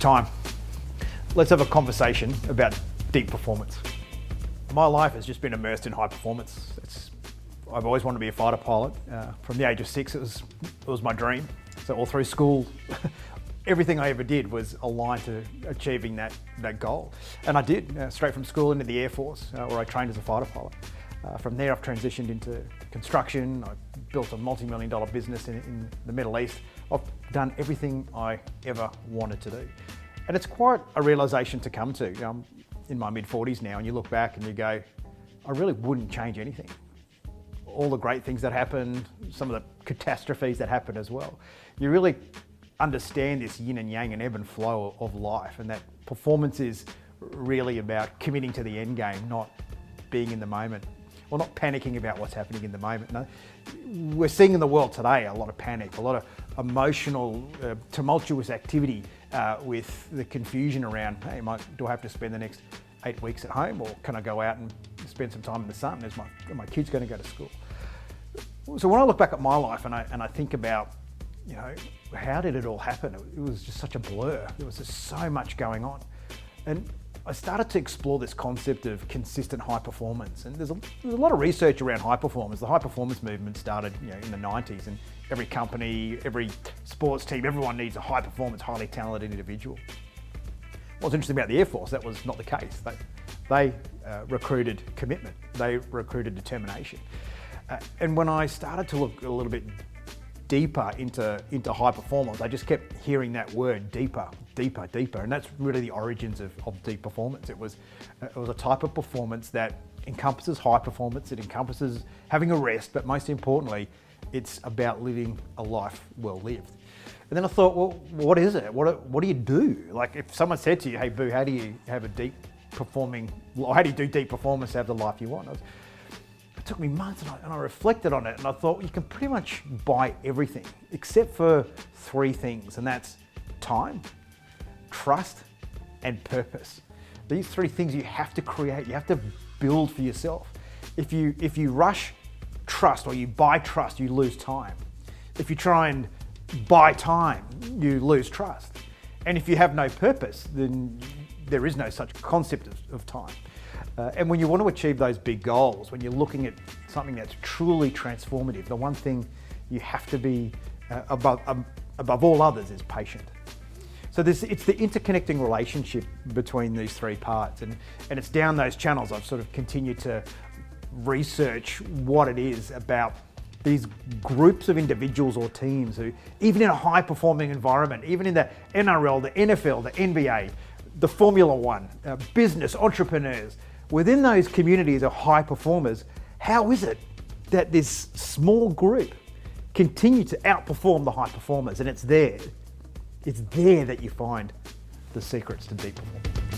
time. Let's have a conversation about deep performance. My life has just been immersed in high performance. I've always wanted to be a fighter pilot. From the age of 6, it was my dream. So all through school, everything I ever did was aligned to achieving that goal. And I did, straight from school into the Air Force, where I trained as a fighter pilot. From there, I've transitioned into construction. I built a multi-million-dollar business in the Middle East. I've done everything I ever wanted to do. And it's quite a realization to come to. I'm in my mid-40s now, and you look back and you go, I really wouldn't change anything. All the great things that happened, some of the catastrophes that happened as well. You really understand this yin and yang and ebb and flow of life, and that performance is really about committing to the end game, not being in the moment, or not panicking about what's happening in the moment. No, we're seeing in the world today a lot of panic, a lot of emotional, tumultuous activity with the confusion around, hey, do I have to spend the next 8 weeks at home, or can I go out and spend some time in the sun? Is my kids going to go to school? So when I look back at my life and I think about, how did it all happen? It was just such a blur. There was just so much going on. And I started to explore this concept of consistent high performance. And there's a lot of research around high performance. The high performance movement started in the 90s, and every company, every sports team, everyone needs a high performance, highly talented individual. What's interesting about the Air Force, that was not the case. They recruited commitment. They recruited determination. And when I started to look a little bit deeper into high performance, I just kept hearing that word, deeper, deeper, deeper. And that's really the origins of deep performance. It was a type of performance that encompasses high performance. It encompasses having a rest, but most importantly, it's about living a life well lived. And then I thought, well, what is it? What do you do? Like, if someone said to you, hey, Boo, how do you have how do you do deep performance to have the life you want? It took me months, and I reflected on it, and I thought, you can pretty much buy everything except for 3 things, and that's time, trust, and purpose. These 3 things you have to create, you have to build for yourself. If you rush trust, or you buy trust, you lose time. If you try and buy time, you lose trust. And if you have no purpose, then there is no such concept of time. And when you want to achieve those big goals, when you're looking at something that's truly transformative, the one thing you have to be above all others is patient. So it's the interconnecting relationship between these 3 parts, and it's down those channels I've sort of continued to research what it is about these groups of individuals or teams who, even in a high performing environment, even in the NRL, the NFL, the NBA, the Formula One, business, entrepreneurs, within those communities of high performers, how is it that this small group continue to outperform the high performers? And it's there that you find the secrets to deep performance.